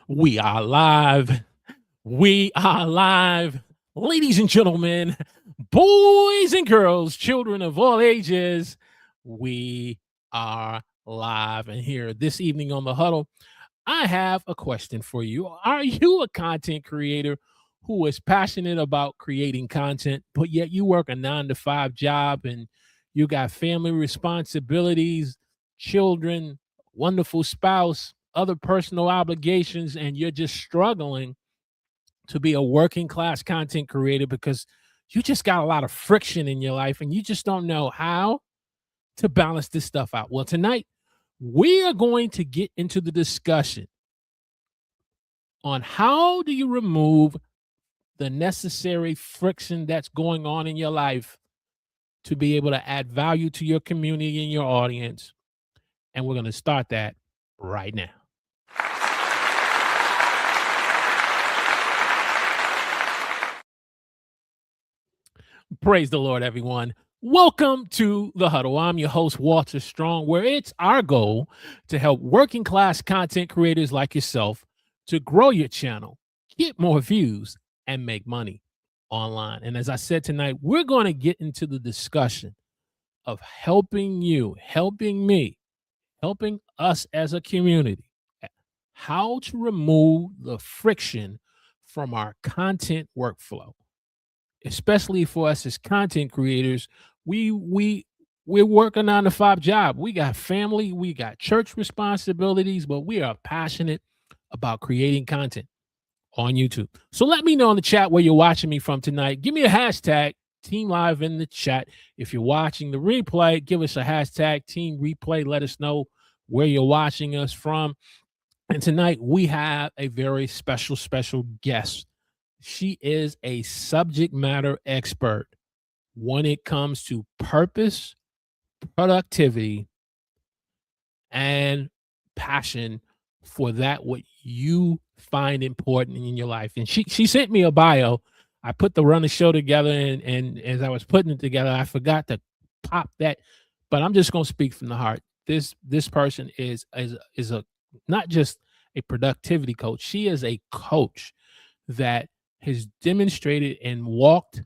We are live. We are live. Ladies and gentlemen, boys and girls, children of all ages, we are live. And here this evening on The Huddle, I have a question for you. Are you a content creator who is passionate about creating content, but yet you work a 9 to 5 job and you got family responsibilities, children, wonderful spouse, other personal obligations, and you're just struggling to be a working class content creator because you just got a lot of friction in your life and you just don't know how to balance this stuff out? Well, tonight we are going to get into the discussion on how do you remove the necessary friction that's going on in your life to be able to add value to your community and your audience. And we're going to start that right now. Praise the Lord, everyone. Welcome to The Huddle. I'm your host, Walter Strong, where it's our goal to help working class content creators like yourself to grow your channel, get more views, and make money online. And as I said tonight, we're going to get into the discussion of helping you, helping me, helping us as a community, how to remove the friction from our content workflow, especially for us as content creators. We're working on a 9 to 5 job. We got family, we got church responsibilities, but we are passionate about creating content on YouTube. So let me know in the chat where you're watching me from tonight. Give me a hashtag Team Live in the chat. If you're watching the replay, give us a hashtag Team Replay. Let us know where you're watching us from. And tonight we have a very special guest. She is a subject matter expert when it comes to purpose, productivity, and passion for that what you find important in your life. And she sent me a bio. I put the run the show together, and as I was putting it together, I forgot to pop that. But I'm just gonna speak from the heart. This person is a not just a productivity coach. She is a coach that has demonstrated and walked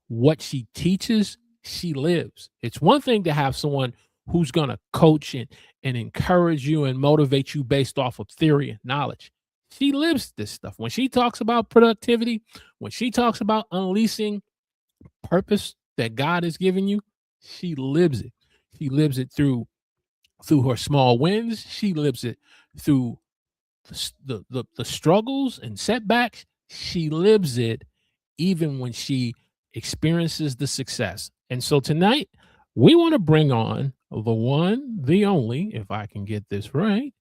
what she teaches, she lives. It's one thing to have someone who's going to coach and encourage you and motivate you based off of theory and knowledge. She lives this stuff. When she talks about productivity, when she talks about unleashing purpose that God has given you, she lives it. She lives it through her small wins. She lives it through the struggles and setbacks. She lives it even when she experiences the success. And so tonight we want to bring on the one, the only, if I can get this right.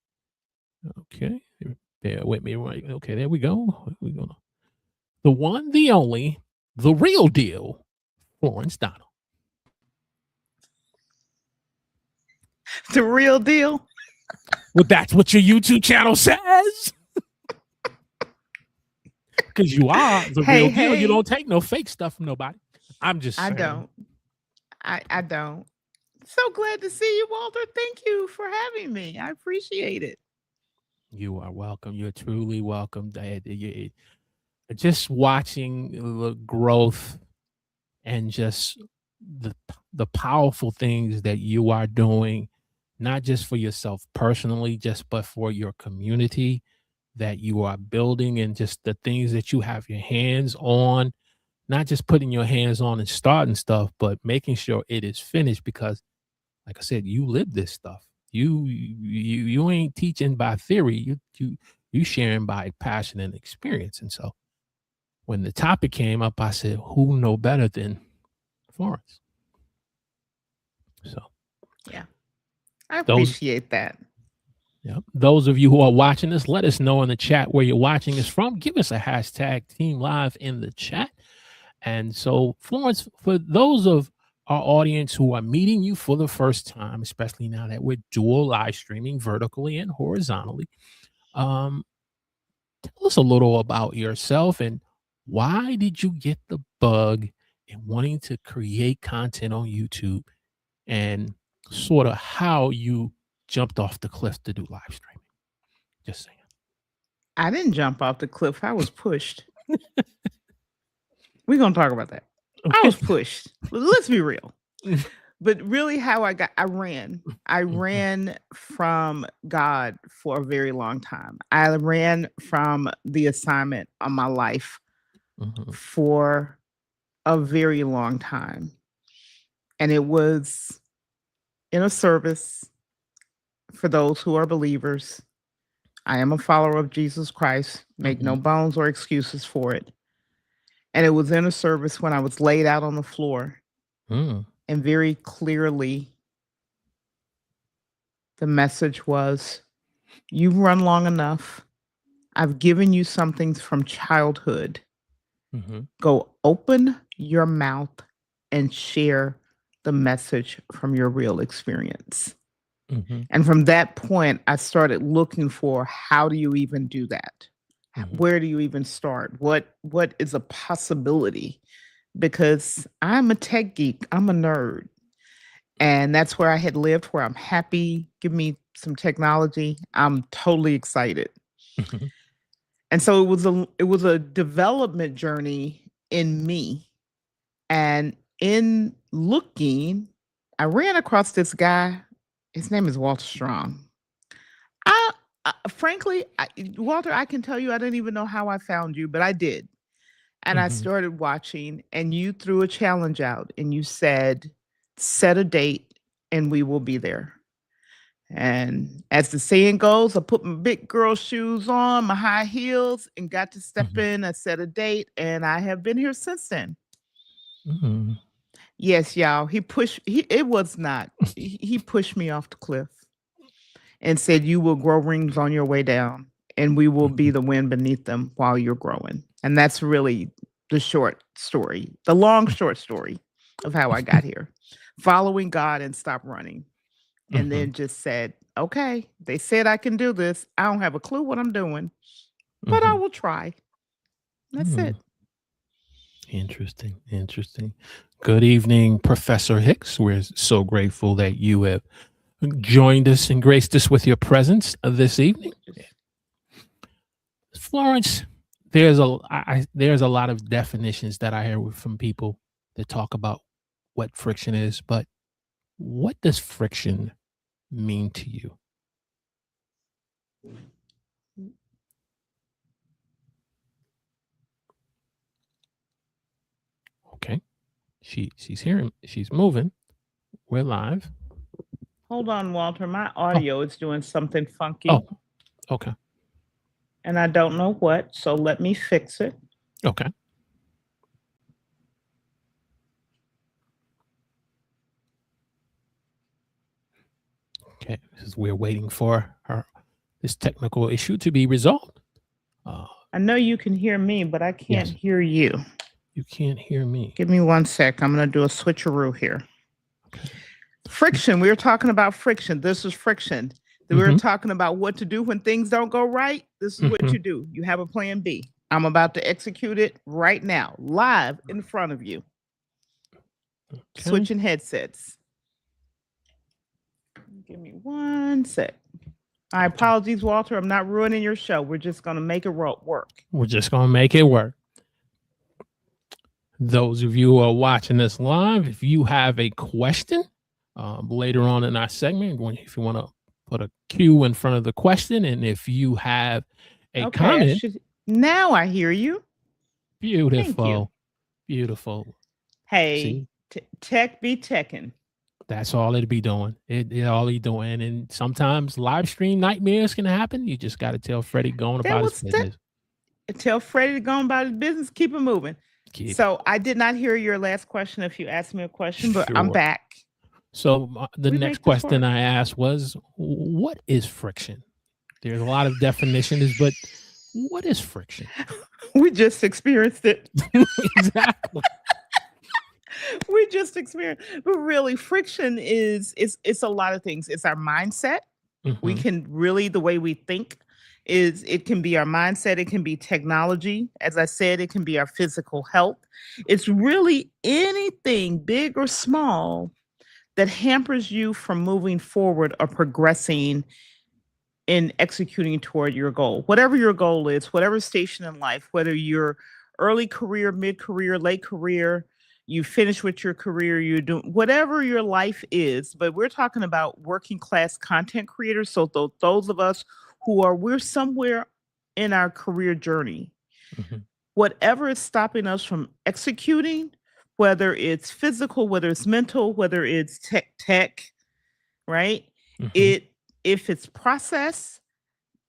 Okay, bear with me. Right. Okay, there we go. The one, the only, the real deal, Florence Donald. The real deal? Well, that's what your YouTube channel says. Because you are the real deal. You don't take no fake stuff from nobody. I'm just saying. I don't. I don't. So glad to see you, Walter. Thank you for having me. I appreciate it. You are welcome. You're truly welcome. Just watching the growth and just the powerful things that you are doing, not just for yourself personally, but for your community that you are building, and just the things that you have your hands on, not just putting your hands on and starting stuff, but making sure it is finished. Because like I said, you live this stuff. You ain't teaching by theory. You sharing by passion and experience. And so when the topic came up, I said, who know better than Florence? So yeah, I appreciate that. Yeah. Those of you who are watching us, let us know in the chat where you're watching us from. Give us a hashtag Team Live in the chat. And so, Florence, for those of our audience who are meeting you for the first time, especially now that we're dual live streaming vertically and horizontally, tell us a little about yourself and why did you get the bug in wanting to create content on YouTube, and sort of how you jumped off the cliff to do live streaming. Just saying. I didn't jump off the cliff. I was pushed. We're going to talk about that. I Okay. was pushed. Let's be real. But really, how I ran. I Mhm, ran from God for a very long time. I ran from the assignment on my life mhm, for a very long time. And it was in a service for those who are believers. I am a follower of Jesus Christ. Make no mhm, bones or excuses for it. And it was in a service when I was laid out on the floor, mm, and very clearly the message was, you've run long enough. I've given you something from childhood. mhm, Go open your mouth and share the message from your real experience. mhm, And from that point, I started looking for, how do you even do that? mhm, Where do you even start? What is a possibility? Because I'm a tech geek, I'm a nerd. And that's where I had lived, where I'm happy. Give me some technology. I'm totally excited. mhm, And so it was a development journey in me. And in looking, I ran across this guy. His name is Walter Strong. I, frankly, Walter, I can tell you, I didn't even know how I found you, but I did. And I mhm, started watching, and you threw a challenge out, and you said, set a date, and we will be there. And as the saying goes, I put my big girl shoes on, my high heels, and got to step mhm, in. I set a date, and I have been here since then. mhm. Yes, y'all. It was not. He pushed me off the cliff and said, you will grow rings on your way down, and we will be the wind beneath them while you're growing. And that's really the short story, the long short story of how I got here. Following God and stop running. And Mhm, then just said, okay, they said I can do this. I don't have a clue what I'm doing, but I mhm, will try. That's mm. it. Interesting, interesting. Good evening, Professor Hicks. We're so grateful that you have joined us and graced us with your presence this evening. Just Florence, there's a lot of definitions that I hear from people that talk about what friction is, but what does friction mean to you? Okay. She's hearing, she's moving. We're live. hold on, Walter. My Oh, audio is doing something oh, funky, okay. and I don't know what. So let me fix it. Okay. Okay. Because we're waiting for her this technical issue to be resolved. Uh, I know you can hear me, but I can't yes, hear you. you can't hear me. Give me 1 sec. I'm going to do a switcheroo here. Okay. Friction. We were talking about friction. This is friction. We were Mm-hmm. talking about what to do when things don't go right. This is what Mm-hmm. you do. You have a plan B. I'm about to execute it right now, live in front of you. Okay. Switching headsets. Give me 1 sec. I Okay. apologies, Walter. I'm not ruining your show. We're just going to make it work. We're just gonna make it work. Those of you who are watching this live, if you have a question later on in our segment, if you want to put a Q in front of the question, and if you have a Okay, I comment, should. Now I hear you. Thank you. beautiful, beautiful. Hey, See, tech be teching. that's all it'd be doing. It all he doing. And sometimes live stream nightmares can happen. You just got to tell Freddie going That about his was that. business. Tell Freddie to go about his business. Keep it moving. Keep So I did not hear your last question. If you asked me a question, but I'm sure. back. So the We next make this question work. I asked was, "What is friction?" There's a lot of definitions, but what is friction? We just experienced it. Exactly. We just experienced. But really, friction is it's a lot of things. It's our mindset. We Mhm, can really the way we think is it can be our mindset, it can be technology. As I said, it can be our physical health. It's really anything big or small that hampers you from moving forward or progressing in executing toward your goal. Whatever your goal is, whatever station in life, whether you're early career, mid career, late career, you finish with your career, you're doing whatever your life is. But we're talking about working class content creators. So those of us we're somewhere in our career journey, Mm-hmm. whatever is stopping us from executing, whether it's physical, whether it's mental, whether it's tech, right? Mm-hmm. It if it's process,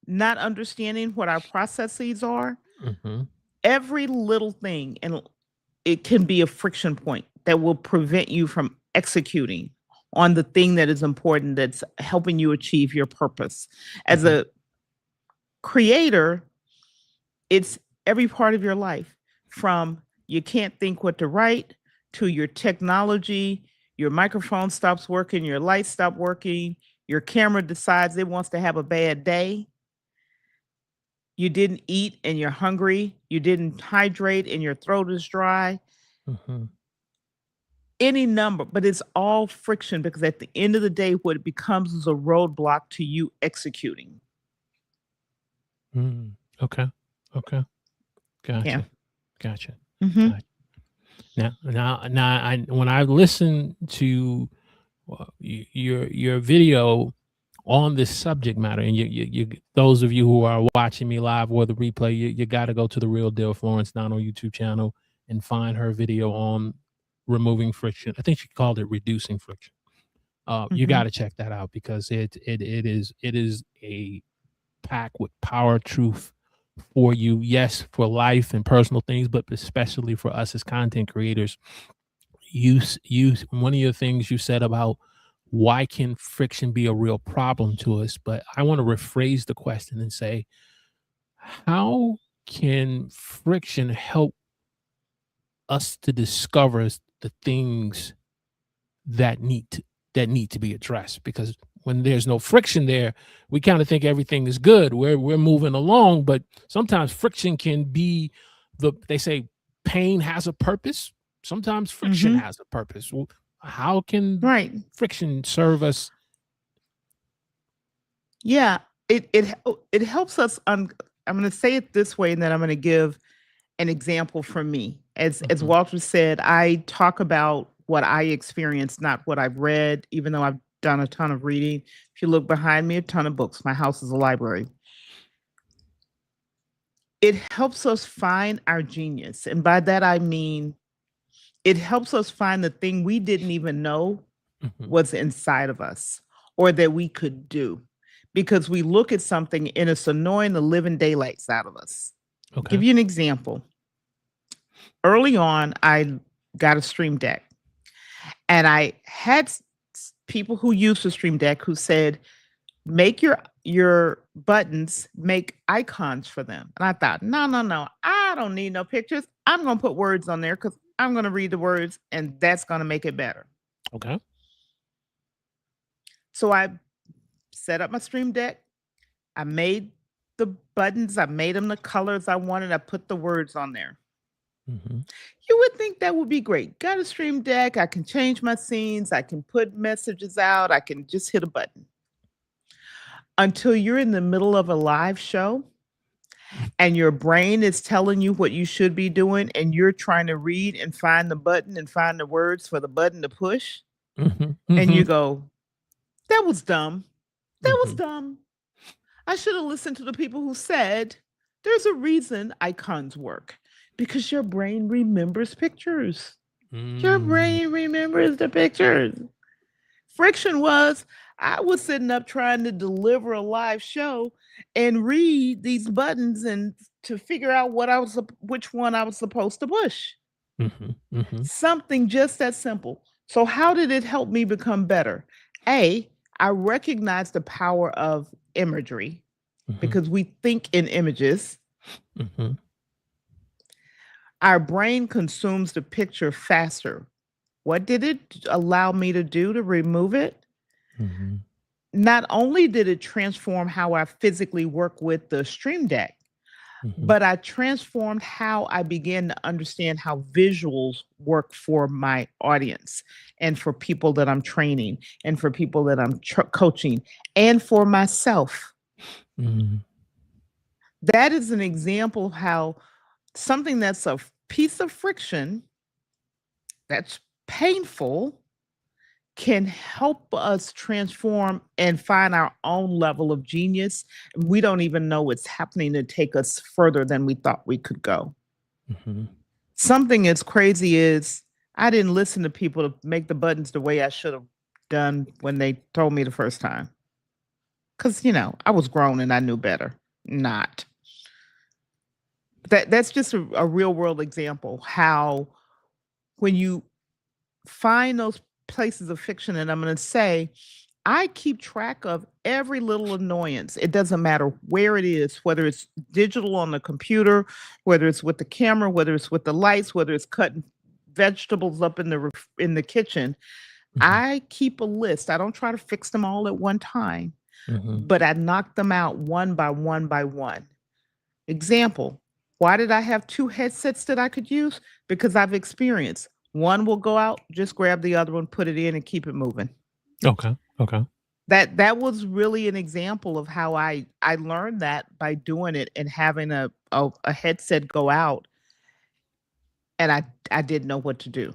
not understanding what our processes are, Mm-hmm. every little thing, and it can be a friction point that will prevent you from executing on the thing that is important that's helping you achieve your purpose. As Mm-hmm. a creator, it's every part of your life, from you can't think what to write to your technology, your microphone stops working, your lights stop working, your camera decides it wants to have a bad day. You didn't eat and you're hungry. You didn't hydrate and your throat is dry. Mm-hmm. Any number, but it's all friction because at the end of the day, what it becomes is a roadblock to you executing. Mm. Okay. Okay. Yeah. Gotcha. Gotcha. Hmm. Gotcha. Now, when I listen to your video on this subject matter, and those of you who are watching me live or the replay, you got to go to the Real Deal Florence Don on YouTube channel and find her video on removing friction. I think she called it reducing friction. You Hmm. got to check that out because it is a pack with power truth for you. Yes, for life and personal things, but especially for us as content creators. You one of your things you said about why can friction be a real problem to us, but I want to rephrase the question and say, how can friction help us to discover the things that need to be addressed? Because when there's no friction there, we kind of think everything is good. We're moving along, but sometimes friction can be they say pain has a purpose. Sometimes friction Hmm. has a purpose. How can Right. friction serve us? Yeah. It helps us. I'm going to say it this way, and then I'm going to give an example from me. As Mhm, Walter said, I talk about what I experienced, not what I've read, even though I've done a ton of reading. If you look behind me, a ton of books. My house is a library. It helps us find our genius. And by that, I mean, it helps us find the thing we didn't even know mhm. was inside of us or that we could do because we look at something and it's annoying the living daylights out of us. Okay. Give you an example. Early on, I got a Stream Deck and I had people who used the Stream Deck who said, make your buttons make icons for them. And I thought, no, no, no, I don't need no pictures. I'm going to put words on there because I'm going to read the words and that's going to make it better. Okay. So I set up my Stream Deck. I made the buttons, I made them the colors I wanted. I put the words on there. Mhm, You would think that would be great. Got a Stream Deck. I can change my scenes. I can put messages out. I can just hit a button. Until you're in the middle of a live show and your brain is telling you what you should be doing and you're trying to read and find the button and find the words for the button to push mhm, and you mhm, go, that was dumb. That was mhm, dumb. I should have listened to the people who said there's a reason icons work because your brain remembers pictures. Your mm, brain remembers the pictures. Friction was I was sitting up trying to deliver a live show and read these buttons and to figure out which one I was supposed to push. mhm, mhm, Something just that simple. So how did it help me become better? A, I recognize the power of imagery mhm, because we think in images. mhm, Our brain consumes the picture faster. What did it allow me to do to remove it? mhm, Not only did it transform how I physically work with the Stream Deck, mhm, but I transformed how I began to understand how visuals work for my audience and for people that I'm training and for people that I'm coaching and for myself. Mhm. That is an example of how something that's a piece of friction that's painful can help us transform and find our own level of genius. We don't even know it's happening to take us further than we thought we could go. Mhm. Something as crazy is I didn't listen to people to make the buttons the way I should have done when they told me the first time. Because, I was grown and I knew better. Not. That's just a real world example how when you find those places of fiction, and I'm going to say, I keep track of every little annoyance. It doesn't matter where it is, whether it's digital on the computer, whether it's with the camera, whether it's with the lights, whether it's cutting vegetables up in the kitchen. Mhm. I keep a list. I don't try to fix them all at one time, Mhm. but I knock them out one by one by one. Example, why did I have 2 headsets that I could use? Because I've experienced. One will go out, just grab the other one, put it in, and keep it moving. Okay. Okay. That was really an example of how I learned that by doing it and having a headset go out, and I didn't know what to do.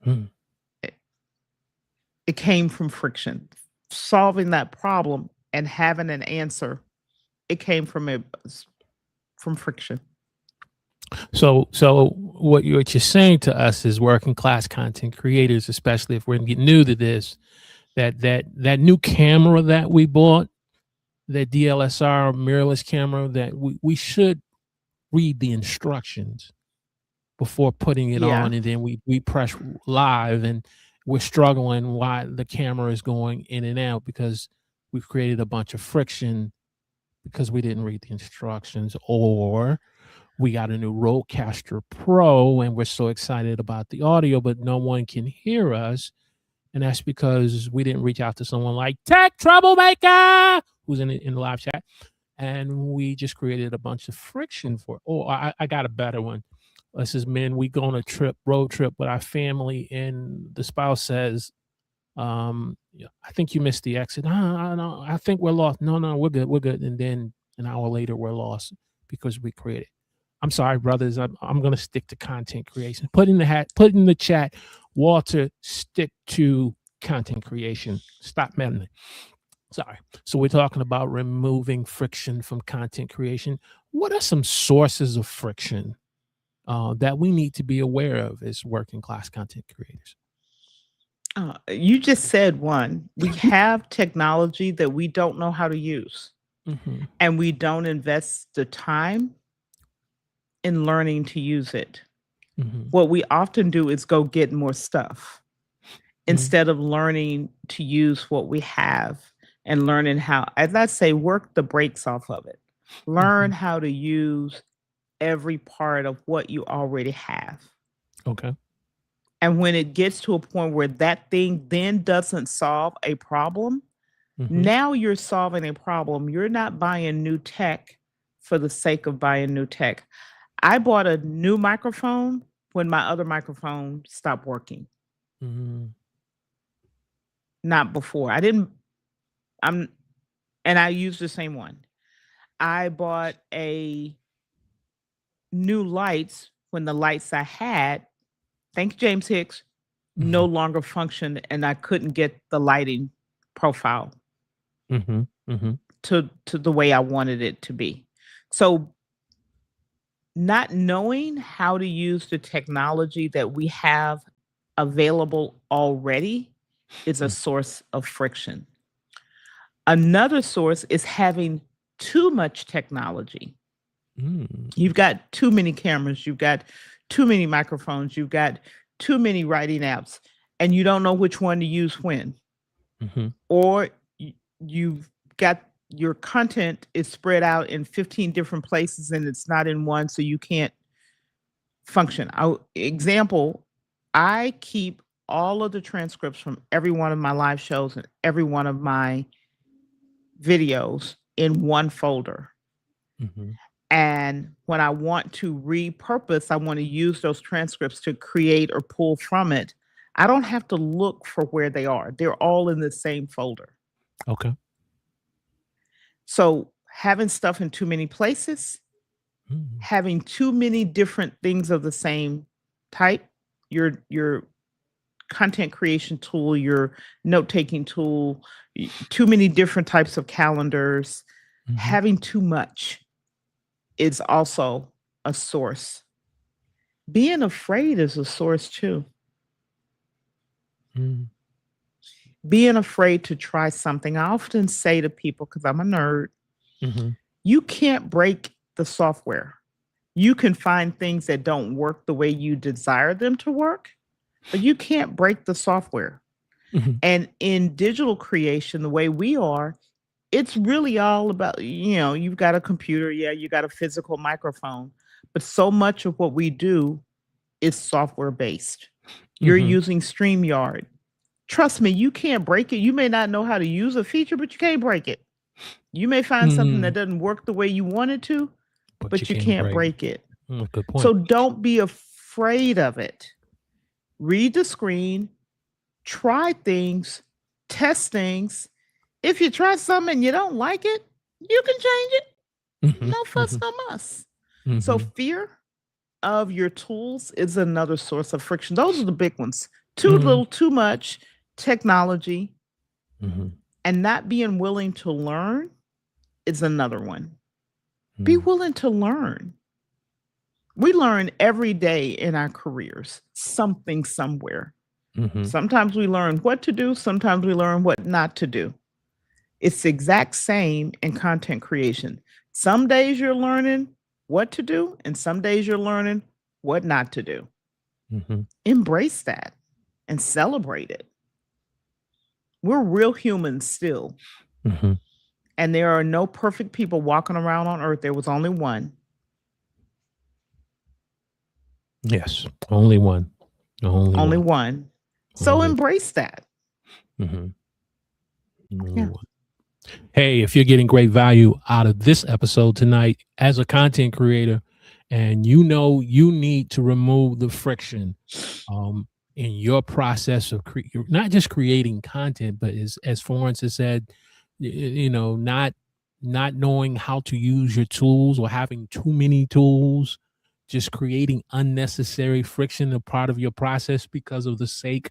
Mm. It it came from friction. Solving that problem and having an answer, it came from friction. So what you're saying to us is working class content creators, especially if we're new to this, that new camera that we bought, that DLSR mirrorless camera, that we should read the instructions before putting it Yeah. on, and then we press live, and we're struggling why the camera is going in and out because we've created a bunch of friction because we didn't read the instructions, or we got a new Rodecaster Pro and we're so excited about the audio, but no one can hear us. And that's because we didn't reach out to someone like Tech Troublemaker, who's in the live chat. And we just created a bunch of friction for it. Oh, I got a better one. This is, man, we go on a road trip with our family, and the spouse says, yeah, I think you missed the exit. No, I think we're lost. No, we're good. We're good. And then an hour later, we're lost because we created. I'm sorry, brothers. I'm going to stick to content creation. Put in the chat, Walter, stick to content creation. Stop meddling. Sorry. So we're talking about removing friction from content creation. What are some sources of friction that we need to be aware of as working class content creators? You just said one. We have technology that we don't know how to use, Mm-hmm. and we don't invest the time in learning to use it. Mm-hmm. What we often do is go get more stuff instead of learning to use what we have and learning how, as I say, work the brakes off of it. Mm-hmm. Learn how to use every part of what you already have. Okay. And when it gets to a point where that thing then doesn't solve a problem, Mm-hmm. now you're solving a problem. You're not buying new tech for the sake of buying new tech. I bought a new microphone when my other microphone stopped working, Mm-hmm. not before. I didn't, I'm, and I used the same one. I bought a new lights when the lights I had, thank you, James Hicks, no longer functioned and I couldn't get the lighting profile Mm-hmm. Mm-hmm. to the way I wanted it to be. So not knowing how to use the technology that we have available already is a source of friction. Another source is having too much technology. Mm-hmm. You've got too many cameras, you've got too many microphones, you've got too many writing apps, and you don't know which one to use when. Mm-hmm. Or you've got your content is spread out in 15 different places and it's not in one, so you can't function. Example, I keep all of the transcripts from every one of my live shows and every one of my videos in one folder. Mm-hmm. And when I want to repurpose, I want to use those transcripts to create or pull from it. I don't have to look for where they are. They're all in the same folder. Okay. So having stuff in too many places, Mhm. having too many different things of the same type. Your content creation tool, your note-taking tool, too many different types of calendars, Mhm. having too much is also a source. Being afraid is a source too. Mhm. Being afraid to try something. I often say to people, because I'm a nerd, Mhm. you can't break the software. You can find things that don't work the way you desire them to work, but you can't break the software. Mhm. And in digital creation, the way we are, it's really all about, you've got a computer, yeah, you got a physical microphone, but so much of what we do is software based. You're Mhm. using StreamYard. Trust me, you can't break it. You may not know how to use a feature, but you can't break it. You may find something that Mhm. doesn't work the way you want it to, But you but you can't can't break. break it. Good point. So don't be afraid of it. Read the screen, try things, test things. If you try something and you don't like it, you can change it. Mhm. No fuss, Mhm. no muss. So Mhm. fear of your tools is another source of friction. Those are the big ones. Too Mhm. little, too much technology, Mhm. and not being willing to learn is another one. Be Mhm. willing to learn. We learn every day in our careers, something somewhere. Mhm. Sometimes we learn what to do, sometimes we learn what not to do. It's the exact same in content creation. Some days you're learning what to do, and some days you're learning what not to do. Mhm. Embrace that and celebrate it. We're real humans still, Mhm. and there are no perfect people walking around on earth. There was only one. Yes. Only one. Only Only one. one. So Only. embrace that. Mhm. Only Yeah. one. Hey, if you're getting great value out of this episode tonight as a content creator, and you know you need to remove the friction in your process of not just creating content, but as Florence has said, not knowing how to use your tools or having too many tools, just creating unnecessary friction a part of your process because of the sake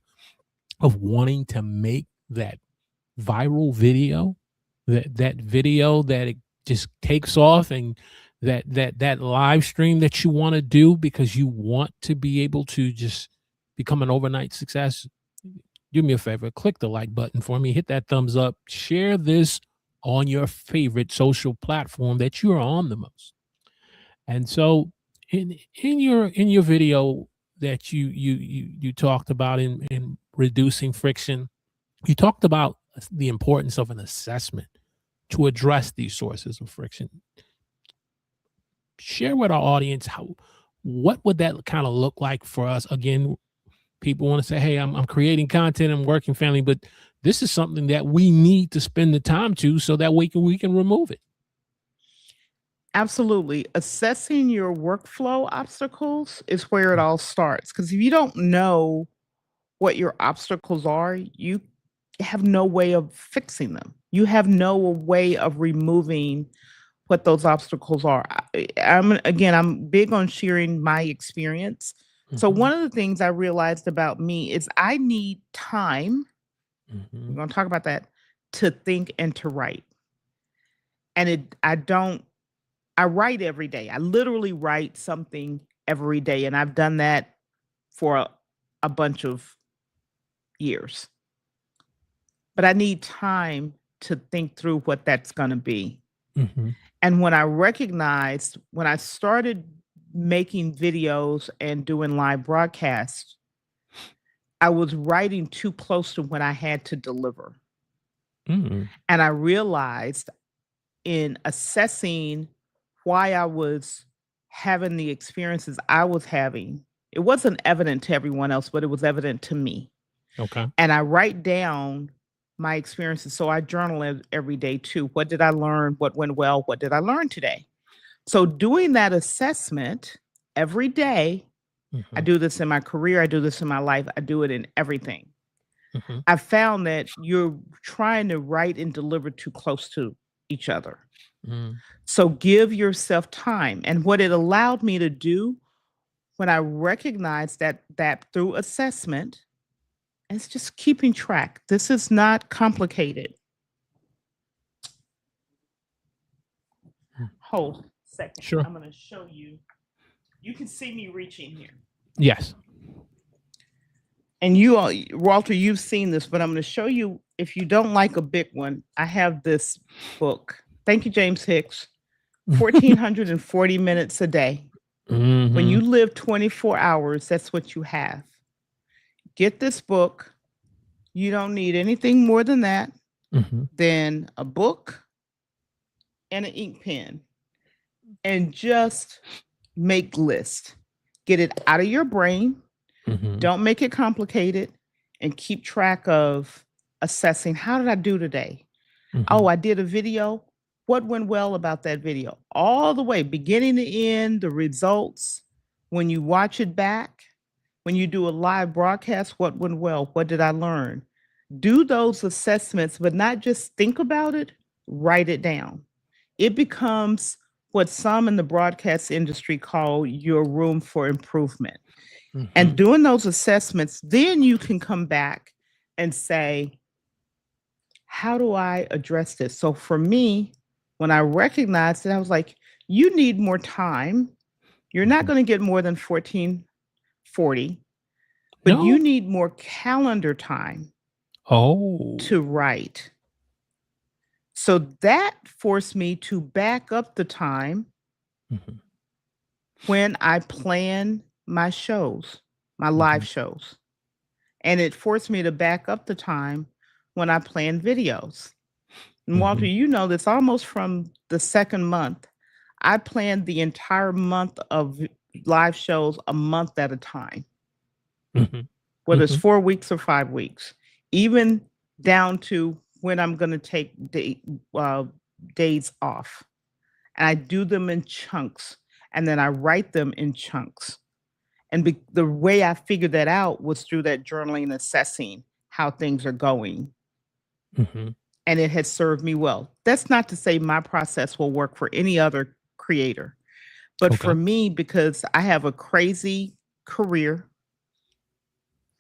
of wanting to make that viral video, that video that it just takes off, and that live stream that you want to do because you want to be able to just become an overnight success. Do me a favor, click the like button for me, hit that thumbs up, share this on your favorite social platform that you're on the most. And so in your video that you talked about in reducing friction, you talked about the importance of an assessment to address these sources of friction. Share with our audience what would that kind of look like for us? Again, people want to say, "Hey, I'm creating content, I'm working family," but this is something that we need to spend the time to so that we can remove it. Absolutely. Assessing your workflow obstacles is where it all starts. Because if you don't know what your obstacles are, you have no way of fixing them. You have no way of removing what those obstacles are. I'm big on sharing my experience. So Mhm, one of the things I realized about me is I need time. We're mhm, going to talk about that, to think and to write. And I write every day. I literally write something every day, and I've done that for a bunch of years. But I need time to think through what that's going to be. mhm, And when I started making videos and doing live broadcasts, I was writing too close to when I had to deliver. mhm, And I realized in assessing why I was having the experiences I was having, it wasn't evident to everyone else, but it was evident to me. okay. And I write down my experiences. So I journal every day too. What did I learn? What went well? What did I learn today? So doing that assessment every day, I Mhm, do this in my career, I do this in my life, I do it in everything. mhm, I found that you're trying to write and deliver too close to. each other. Mm. So give yourself time. And what it allowed me to do when I recognized that through assessment, it's just keeping track. This is not complicated. Mm. Hold a second. Sure. I'm going to show you. You can see me reaching here. Yes. And you all, Walter, you've seen this, but I'm going to show you. If you don't like a big one, I have this book. Thank you, James Hicks. 1,440 minutes a day. When you live 24 hours, that's what you have. Get this book. You don't need anything more than that, than a book and an ink pen. And just make lists. Get it out of your brain. Don't make it complicated, and keep track of assessing, how did I do today? Oh, I did a video. What went well about that video? All the way, beginning to end, the results. When you watch it back, when you do a live broadcast, what went well? What did I learn? Do those assessments, but not just think about it, write it down. It becomes what some in the broadcast industry call your room for improvement. And doing those assessments, then you can come back and say, how do I address this? So for me, when I recognized it, I was like, you need more time. You're not going to get more than 1440, but you need more calendar time to write. So that forced me to back up the time when I plan my shows, my live shows. And it forced me to back up the time when I plan videos. And Walter, you know this, almost from the second month, I planned the entire month of live shows a month at a time, whether it's 4 weeks or 5 weeks, even down to when I'm going to take days off. And I do them in chunks, and then I write them in chunks. And the way I figured that out was through that journaling and assessing how things are going. And it has served me well. That's not to say my process will work for any other creator. But for me, because I have a crazy career,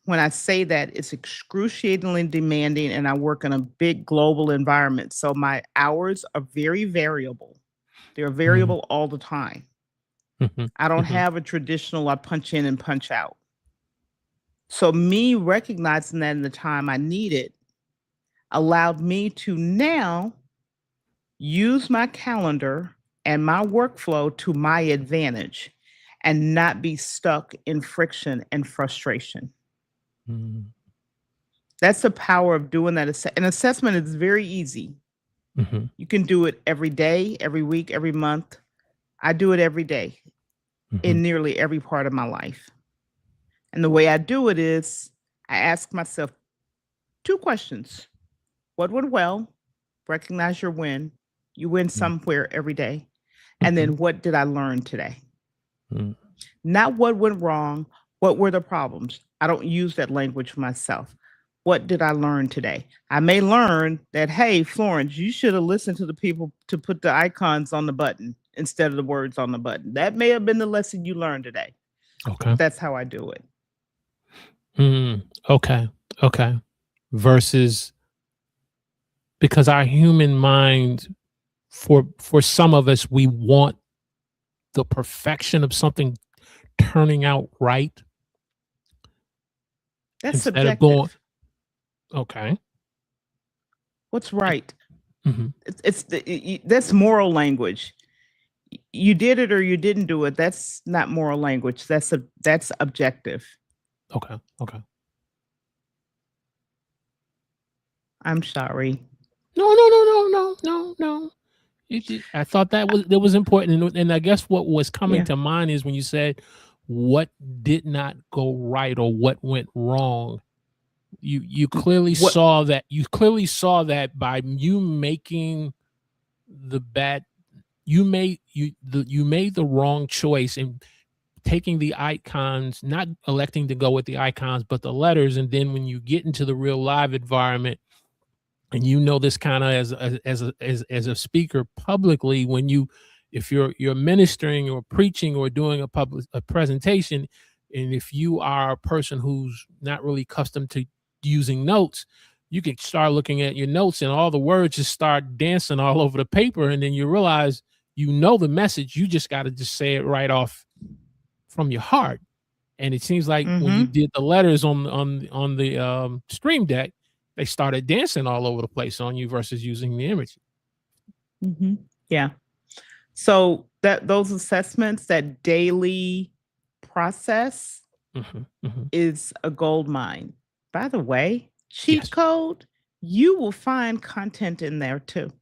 when I say that, it's excruciatingly demanding, and I work in a big global environment. So my hours are very variable. They're variable all the time. I don't have a traditional, I punch in and punch out. So me recognizing that in the time I needed allowed me to now use my calendar and my workflow to my advantage and not be stuck in friction and frustration. That's the power of doing that. An assessment is very easy. You can do it every day, every week, every month. I do it every day in nearly every part of my life. And the way I do it is I ask myself 2 questions. What went well? Recognize your win. You win somewhere every day. And then what did I learn today? Not what went wrong. What were the problems? I don't use that language myself. What did I learn today? I may learn that, hey, Florence, you should have listened to the people to put the icons on the button instead of the words on the button. That may have been the lesson you learned today. Okay. That's how I do it. Okay. Okay. Versus, because our human mind, for some of us, we want the perfection of something turning out right. That's instead subjective. of going, okay. What's right? That's moral language. You did it or you didn't do it. That's not moral language. That's objective. Okay. Okay. I'm sorry. No. I thought that was important, and I guess what was coming to mind is when you said what did not go right or what went wrong. You clearly saw that. You clearly saw that by you making the bad. You made the wrong choice in taking the icons, not electing to go with the icons, but the letters. And then when you get into the real live environment, and you know this kind of as a speaker publicly, when you, if you're ministering or preaching or doing a presentation, and if you are a person who's not really accustomed to using notes, you can start looking at your notes and all the words just start dancing all over the paper, and then you realize you know the message, you just got to just say it right off from your heart. And it seems like when you Mm-hmm. did the letters on the stream deck, they started dancing all over the place on you versus using the image. Mm-hmm. Yeah. So that those assessments, that daily process Hmm. Hmm. is a gold mine. By the way, cheat Yes. code, you will find content in there too.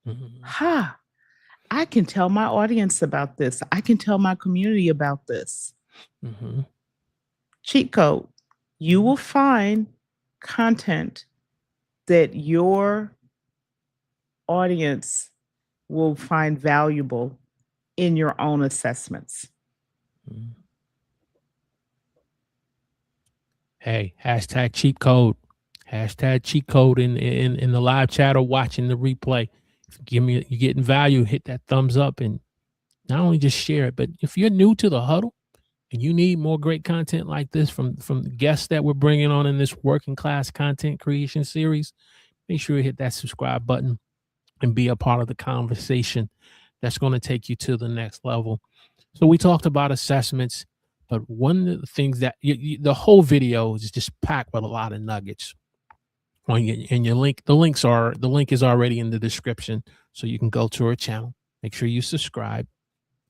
Hmm. Ha! I can tell my audience about this. I can tell my community about this. Hmm. Cheat code. You will find content that your audience will find valuable in your own assessments. Hey, hashtag cheat code. Hashtag cheat code in the live chat or watching the replay. If you're getting value, hit that thumbs up and not only just share it, but if you're new to the huddle and you need more great content like this from the guests that we're bringing on in this working class content creation series, make sure you hit that subscribe button and be a part of the conversation that's going to take you to the next level. So we talked about assessments, but one of the things that the whole video is just packed with a lot of nuggets. On your, and your link, the link is already in the description, so you can go to our channel. Make sure you subscribe,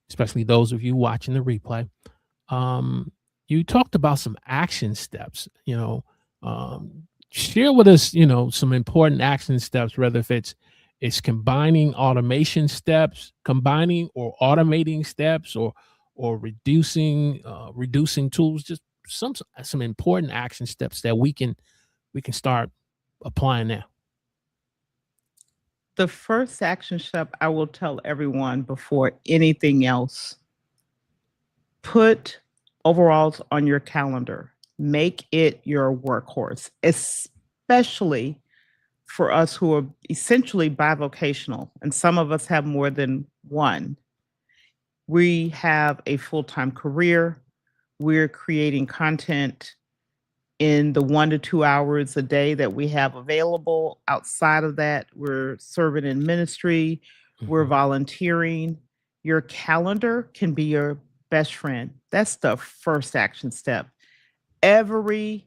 especially those of you watching the replay. um, you talked about some action steps, share with us, some important action steps, whether if it's combining automation steps, combining or automating steps, or reducing tools, just some important action steps that we can start applying now. The first action step I will tell everyone before anything else, put overalls on your calendar. Make it your workhorse, especially for us who are essentially bivocational, and some of us have more than one. We have a full time career. We're creating content in the 1 to 2 hours a day that we have available. Outside of that, we're serving in ministry, we're Mhm. volunteering. Your calendar can be your best friend. That's the first action step. Everything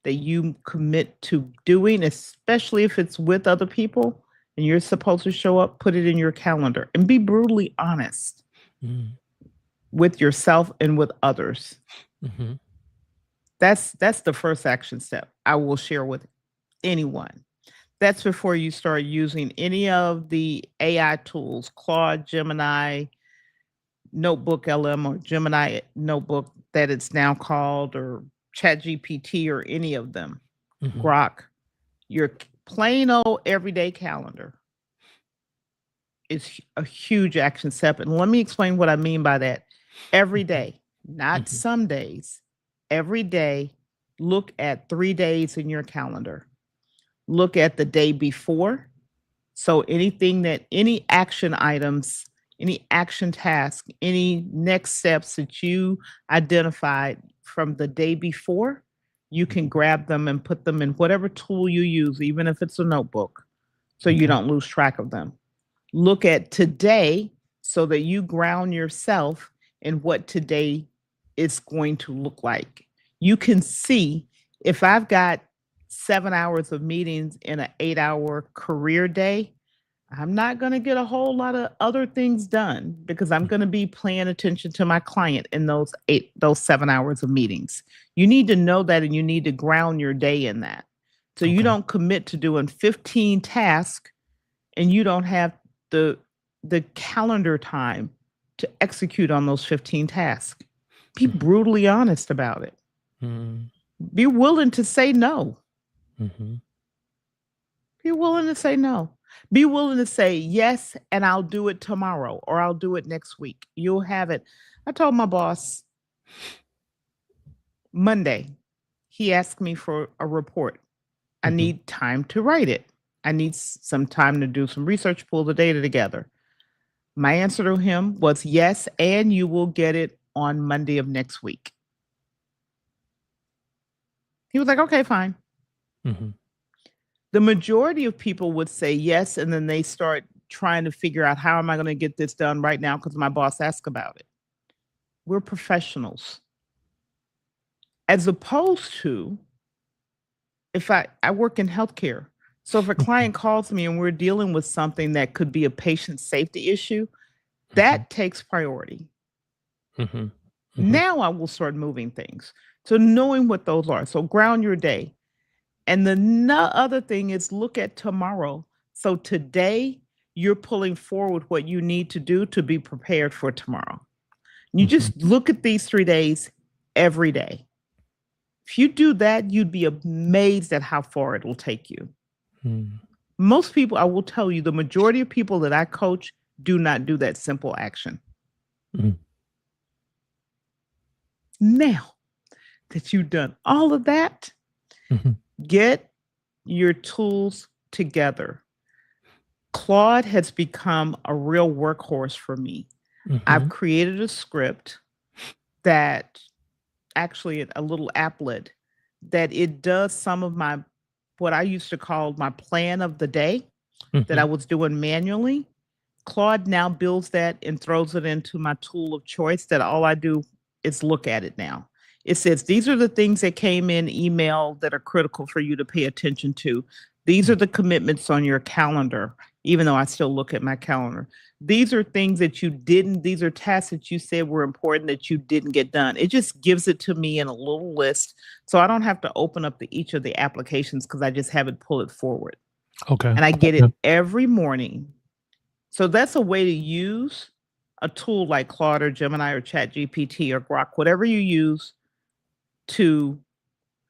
that you commit to doing, especially if it's with other people and you're supposed to show up, put it in your calendar and be brutally honest Mhm. with yourself and with others. Mhm. That's the first action step I will share with anyone. That's before you start using any of the AI tools, Claude, Gemini, Notebook LM, or Gemini Notebook that it's now called, or ChatGPT, or any of them. Mhm. Grok, your plain old everyday calendar is a huge action step. And let me explain what I mean by that. Every Mhm. day, not Mhm. some days, every day, look at 3 days in your calendar. Look at the day before. So any action items, any action task, any next steps that you identified from the day before, you can Mhm. grab them and put them in whatever tool you use, even if it's a notebook, so you Okay. don't lose track of them. Look at today so that you ground yourself in what today is going to look like. You can see if I've got 7 hours of meetings in an 8 hour career day, I'm not going to get a whole lot of other things done because I'm Mm. going to be paying attention to my client in those 7 hours of meetings. You need to know that, and you need to ground your day in that. So you Okay. don't commit to doing 15 tasks and you don't have the the calendar time to execute on those 15 tasks. Be Mhm. brutally honest about it. Mhm. Be willing to say no. Mhm. Be willing to say no. Be willing to say yes, and I'll do it tomorrow or I'll do it next week. You'll have it. I told my boss Monday, he asked me for a report. I need time to write it. I need some time to do some research, pull the data together. My answer to him was yes, and you will get it on Monday of next week. He was like, okay, fine. Mm-hmm. The majority of people would say yes, and then they start trying to figure out how am I going to get this done right now because my boss asked about it. We're professionals. As opposed to if I work in healthcare. So if a client calls me and we're dealing with something that could be a patient safety issue, that takes priority. Mm-hmm. Now I will start moving things. So knowing what those are. So ground your day. And the other thing is look at tomorrow. So today you're pulling forward what you need to do to be prepared for tomorrow. You just look at these 3 days every day. If you do that, you'd be amazed at how far it will take you. Most people, I will tell you, the majority of people that I coach do not do that simple action. Now that you've done all of that, get your tools together. Claude has become a real workhorse for me. I've created a script that actually a little applet that it does some of my what I used to call my plan of the day that I was doing manually. Claude now builds that and throws it into my tool of choice that all I do is look at it now. It says, these are the things that came in email that are critical for you to pay attention to. These are the commitments on your calendar, even though I still look at my calendar. These are things that you didn't, these are tasks that you said were important that you didn't get done. It just gives it to me in a little list. So I don't have to open up each of the applications because I just have it pull it forward. Okay. And I get it every morning. So that's a way to use a tool like Claude or Gemini or ChatGPT or Grok, whatever you use to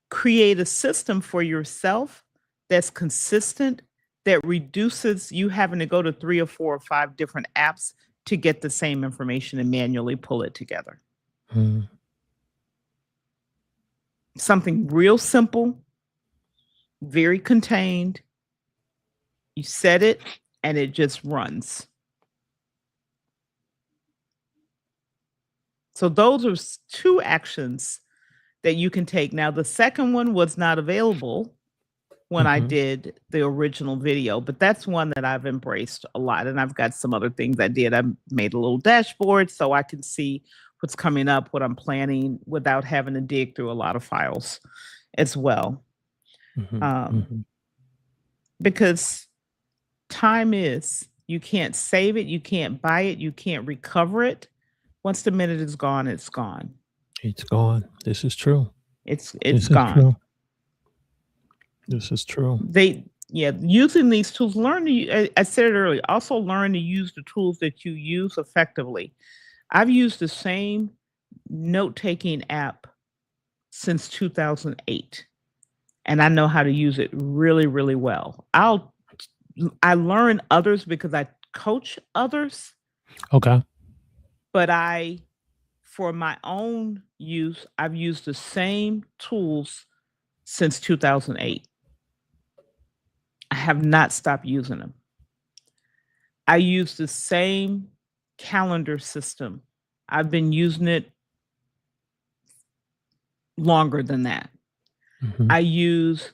create a system for yourself that's consistent, that reduces you having to go to 3 or 4 or 5 different apps to get the same information and manually pull it together. Something real simple, very contained. You set it and it just runs. So those are 2 actions that you can take. Now, the second one was not available when I did the original video, but that's one that I've embraced a lot. And I've got some other things I did. I made a little dashboard so I can see what's coming up, what I'm planning without having to dig through a lot of files as well. Because time is, you can't save it, you can't buy it, you can't recover it. Once the minute is gone, it's gone. It's gone. This is true. It's gone. This is true. Using these tools, I said it earlier, also learn to use the tools that you use effectively. I've used the same note-taking app since 2008, and I know how to use it really, really well. I learn others because I coach others. Okay. But for my own use, I've used the same tools since 2008. I have not stopped using them. I use the same calendar system. I've been using it longer than that. I use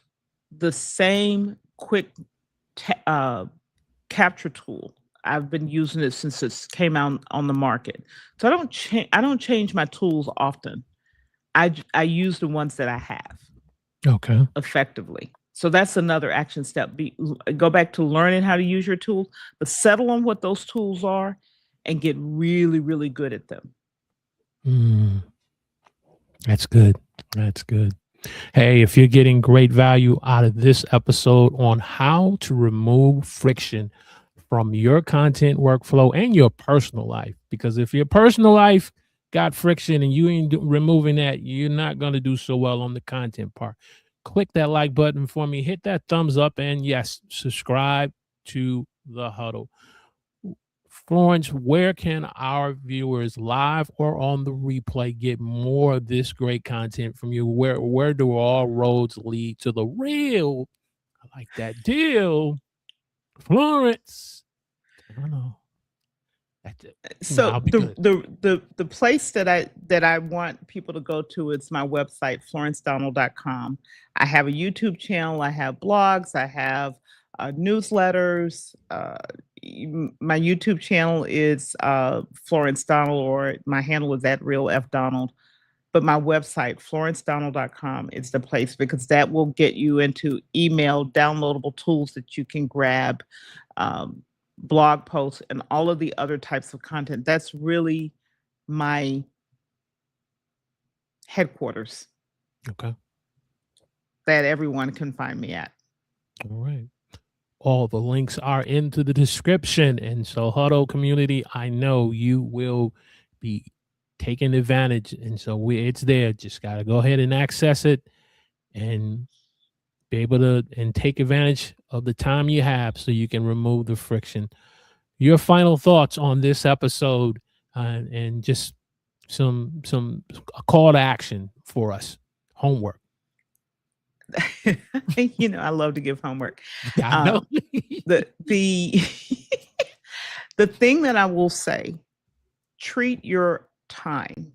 the same quick capture tool. I've been using it since it came out on the market. So I don't change my tools often. I use the ones that I have. Okay. Effectively. So that's another action step. Go back to learning how to use your tools, but settle on what those tools are and get really, really good at them. That's good. That's good. Hey, if you're getting great value out of this episode on how to remove friction from your content workflow and your personal life, because if your personal life got friction and you ain't removing that, you're not going to do so well on the content part. Click that like button for me, hit that thumbs up, and yes, subscribe to The Huddle. Florence, where can our viewers live or on the replay get more of this great content from you? Where do all roads lead to the real like that deal, Florence. I don't know. That's it. So I'll be good. the place that I want people to go to is my website, florencedonald.com. I have a YouTube channel, I have blogs, I have newsletters. My YouTube channel is Florence Donald, or my handle is at Real F Donald. But my website, florencedonald.com, is the place, because that will get you into email downloadable tools that you can grab, blog posts, and all of the other types of content. That's really my headquarters Okay. that everyone can find me at. All right. All the links are into the description. And so, Huddle community, I know you will be taking advantage. And so it's there. Just got to go ahead and access it and be able to and take advantage of the time you have so you can remove the friction. Your final thoughts on this episode, and just some a call to action for us. Homework. I love to give homework. I know. The the thing that I will say, treat your time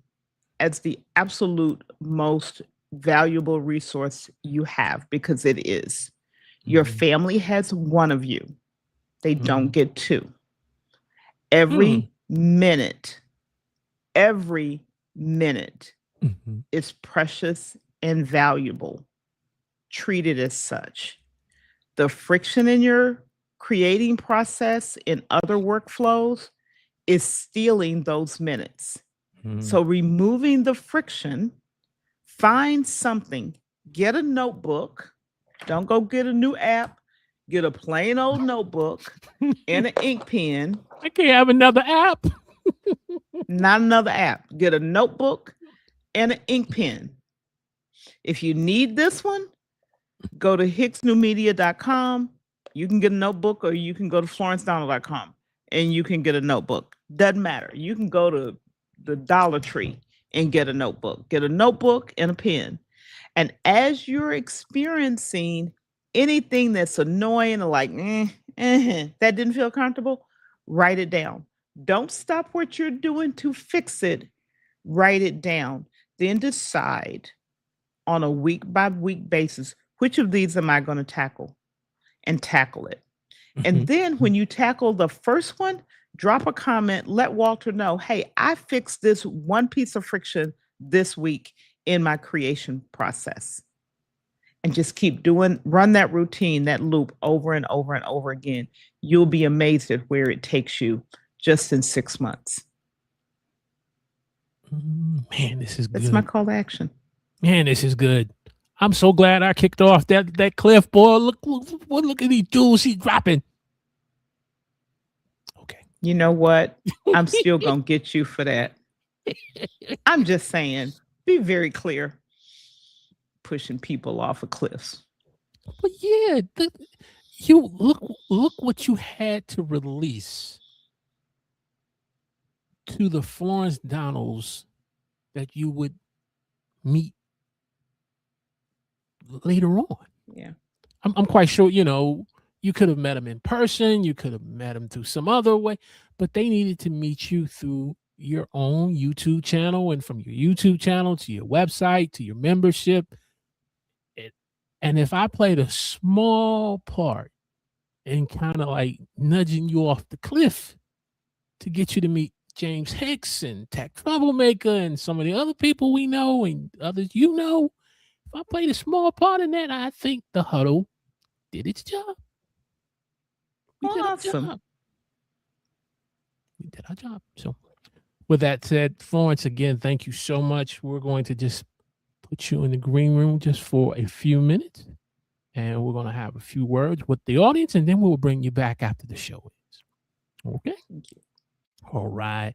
as the absolute most valuable resource you have, because it is. Your family has one of you. They don't get two. Every minute is precious and valuable. Treat it as such. The friction in your creating process in other workflows is stealing those minutes. So removing the friction, find something, get a notebook. Don't go get a new app. Get a plain old notebook and an ink pen. I can't have another app. Not another app. Get a notebook and an ink pen. If you need this one, go to hicksnewmedia.com. You can get a notebook, or you can go to florencedonald.com and you can get a notebook. Doesn't matter. You can go to the Dollar Tree and get a notebook. Get a notebook and a pen. And as you're experiencing anything that's annoying or like, that didn't feel comfortable, write it down. Don't stop what you're doing to fix it. Write it down. Then decide on a week by week basis, which of these am I going to tackle? And tackle it. And then when you tackle the first one, drop a comment, let Walter know, hey, I fixed this one piece of friction this week in my creation process. And just keep run that routine, that loop over and over and over again. You'll be amazed at where it takes you just in 6 months. Man, this is good. That's my call to action. Man, this is good. I'm so glad I kicked off that cliff, boy. Look at these jewels he's dropping. Okay. You know what? I'm still going to get you for that. I'm just saying, be very clear. Pushing people off of cliffs. But yeah, you look what you had to release to the Florence Donalds that you would meet later on. Yeah. I'm quite sure, you could have met him in person, you could have met him through some other way, but they needed to meet you through your own YouTube channel, and from your YouTube channel to your website to your membership. And if I played a small part in kind of like nudging you off the cliff to get you to meet James Hicks and Tech Troublemaker and some of the other people we know and others if I played a small part in that, I think the Huddle did its job. We did our job. We did our job. So with that said, Florence, again, thank you so much. We're going to just put you in the green room just for a few minutes, and we're going to have a few words with the audience, and then we'll bring you back after the show ends. Okay? Thank you. All right.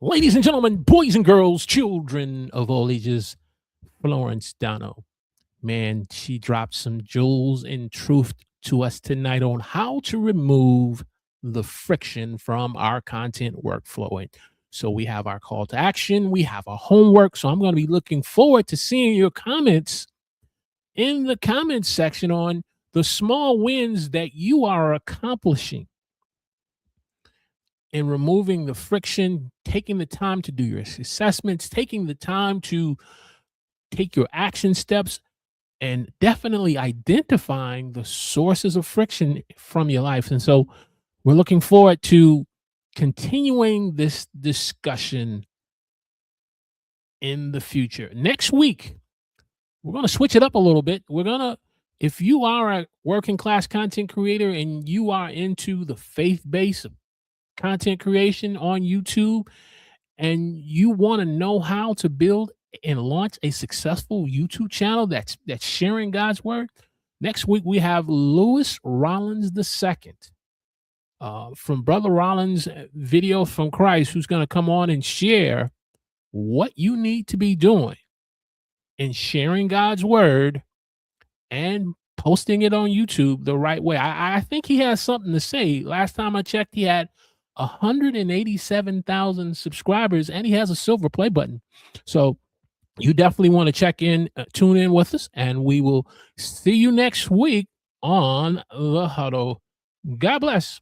Ladies and gentlemen, boys and girls, children of all ages, Florence Donald. Man, she dropped some jewels in truth to us tonight on how to remove the friction from our content workflow. And so we have our call to action. We have our homework. So I'm going to be looking forward to seeing your comments in the comments section on the small wins that you are accomplishing in removing the friction, taking the time to do your assessments, taking the time to take your action steps, and definitely identifying the sources of friction from your life. And so we're looking forward to continuing this discussion in the future. Next week, we're going to switch it up a little bit. If you are a working class content creator and you are into the faith based content creation on YouTube, and you want to know how to build and launch a successful YouTube channel that's sharing God's word, next week we have Lewis Rollins II, from Brother Rollins' Video from Christ, who's going to come on and share what you need to be doing in sharing God's word and posting it on YouTube the right way. I think he has something to say. Last time I checked, he had 187,000 subscribers, and he has a silver play button. So you definitely want to tune in with us, and we will see you next week on The Huddle. God bless.